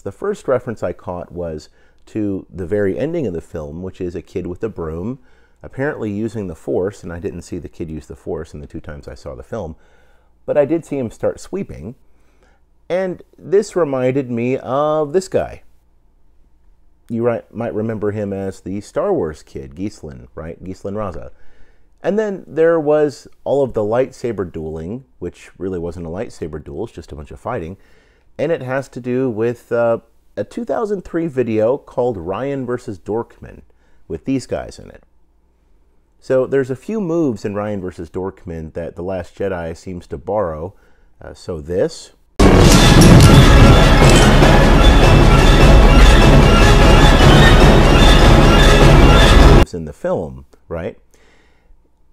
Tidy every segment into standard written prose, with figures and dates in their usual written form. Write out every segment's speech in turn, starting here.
The first reference I caught was to the very ending of the film, which is a kid with a broom, apparently using the Force, and I didn't see the kid use the Force in the 2 times I saw the film, but I did see him start sweeping, and this reminded me of this guy. You might remember him as the Star Wars kid, Ghislain, right? Ghislain Raza. And then there was all of the lightsaber dueling, which really wasn't a lightsaber duel, it's just a bunch of fighting. And it has to do with a 2003 video called Ryan vs. Dorkman, with these guys in it. So there's a few moves in Ryan vs. Dorkman that The Last Jedi seems to borrow. So this. In the film, right?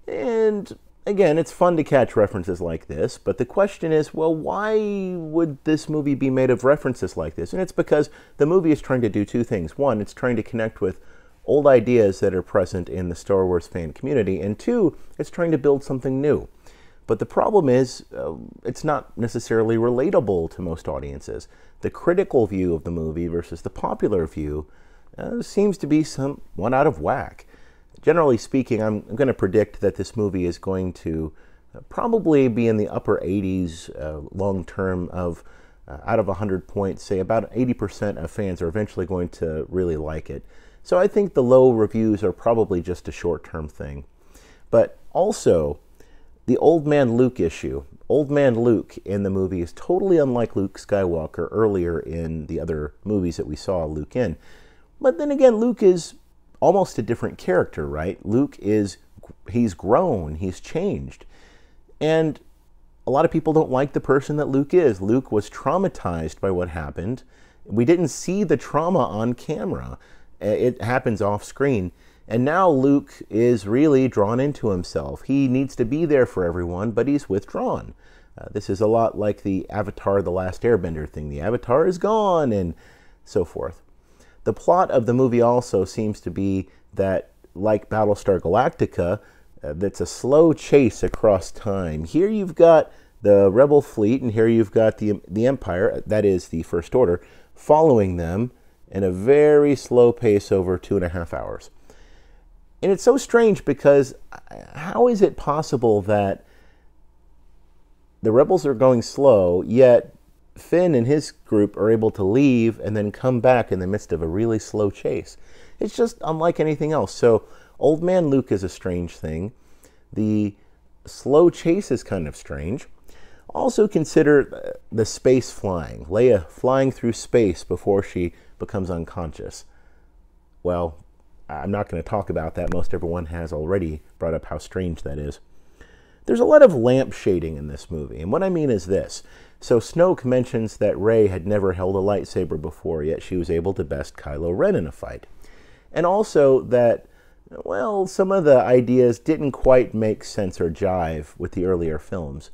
And again, it's fun to catch references like this, but the question is, well, why would this movie be made of references like this? And it's because the movie is trying to do 2 things. 1, it's trying to connect with old ideas that are present in the Star Wars fan community, and 2, it's trying to build something new. But the problem is, it's not necessarily relatable to most audiences. The critical view of the movie versus the popular view seems to be somewhat out of whack. Generally speaking, I'm going to predict that this movie is going to probably be in the upper 80s long term of out of 100 points, say about 80% of fans are eventually going to really like it. So I think the low reviews are probably just a short-term thing. But also, the Old Man Luke issue. Old Man Luke in the movie is totally unlike Luke Skywalker earlier in the other movies that we saw Luke in. But then again, Luke is almost a different character, right? He's grown, he's changed. And a lot of people don't like the person that Luke is. Luke was traumatized by what happened. We didn't see the trauma on camera. It happens off screen. And now Luke is really drawn into himself. He needs to be there for everyone, but he's withdrawn. This is a lot like the Avatar: The Last Airbender thing. The Avatar is gone, and so forth. The plot of the movie also seems to be that, like Battlestar Galactica, that's a slow chase across time. Here you've got the Rebel fleet, and here you've got the Empire, that is the First Order, following them in a very slow pace over 2.5 hours. And it's so strange because how is it possible that the rebels are going slow, yet Finn and his group are able to leave and then come back in the midst of a really slow chase? It's just unlike anything else. So Old Man Luke is a strange thing. The slow chase is kind of strange. Also consider the space flying. Leia flying through space before she becomes unconscious. Well, I'm not going to talk about that. Most everyone has already brought up how strange that is. There's a lot of lamp shading in this movie, and what I mean is this. So Snoke mentions that Rey had never held a lightsaber before, yet she was able to best Kylo Ren in a fight. And also that, well, some of the ideas didn't quite make sense or jive with the earlier films.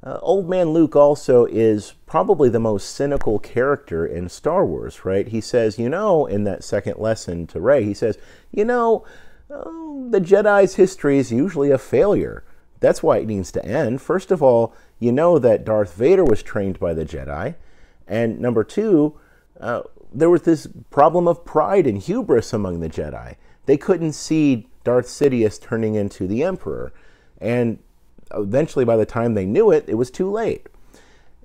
Old Man Luke also is probably the most cynical character in Star Wars, right? He says, in that second lesson to Rey, he says, the Jedi's history is usually a failure. That's why it needs to end. First of all, you know that Darth Vader was trained by the Jedi. And number 2, there was this problem of pride and hubris among the Jedi. They couldn't see Darth Sidious turning into the Emperor. And eventually, by the time they knew it, it was too late.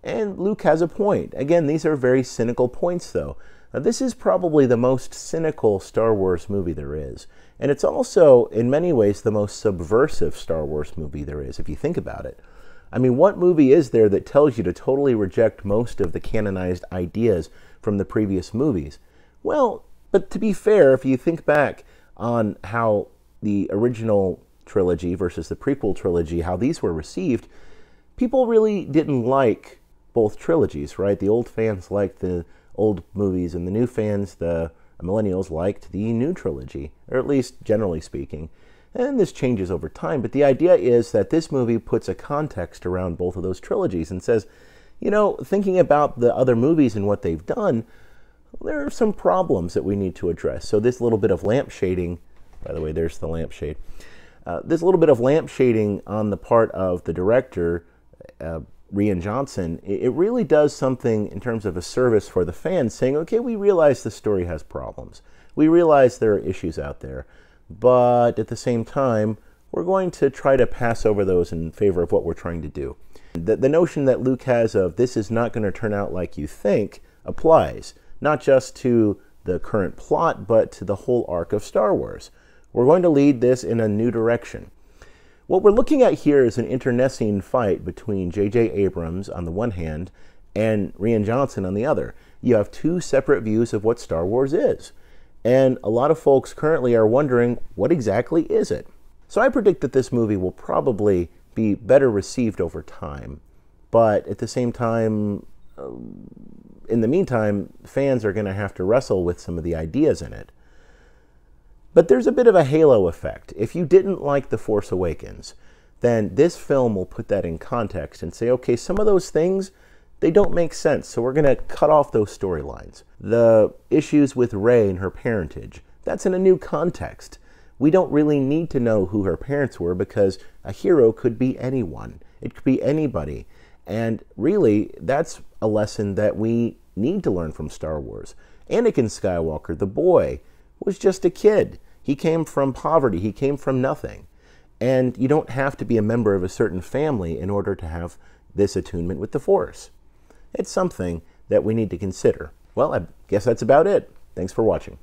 And Luke has a point. Again, these are very cynical points, though. Now, this is probably the most cynical Star Wars movie there is. And it's also, in many ways, the most subversive Star Wars movie there is, if you think about it. I mean, what movie is there that tells you to totally reject most of the canonized ideas from the previous movies? Well, but to be fair, if you think back on how the original trilogy versus the prequel trilogy, how these were received, people really didn't like both trilogies, right? The old fans liked the old movies, and the new fans, the millennials, liked the new trilogy, or at least generally speaking. And this changes over time, but the idea is that this movie puts a context around both of those trilogies and says, thinking about the other movies and what they've done, there are some problems that we need to address. So this little bit of lamp shading, by the way, there's the lampshade. This little bit of lamp shading on the part of the director Rian Johnson, it really does something in terms of a service for the fans, saying, okay, we realize the story has problems. We realize there are issues out there, but at the same time, we're going to try to pass over those in favor of what we're trying to do. The notion that Luke has of this is not going to turn out like you think applies, not just to the current plot, but to the whole arc of Star Wars. We're going to lead this in a new direction. What we're looking at here is an internecine fight between J.J. Abrams on the one hand and Rian Johnson on the other. You have two separate views of what Star Wars is. And a lot of folks currently are wondering, what exactly is it? So I predict that this movie will probably be better received over time. But at the same time, in the meantime, fans are going to have to wrestle with some of the ideas in it. But there's a bit of a halo effect. If you didn't like The Force Awakens, then this film will put that in context and say, okay, some of those things, they don't make sense, so we're going to cut off those storylines. The issues with Rey and her parentage, that's in a new context. We don't really need to know who her parents were because a hero could be anyone. It could be anybody. And really, that's a lesson that we need to learn from Star Wars. Anakin Skywalker, the boy, was just a kid. He came from poverty. He came from nothing. And you don't have to be a member of a certain family in order to have this attunement with the Force. It's something that we need to consider. Well, I guess that's about it. Thanks for watching.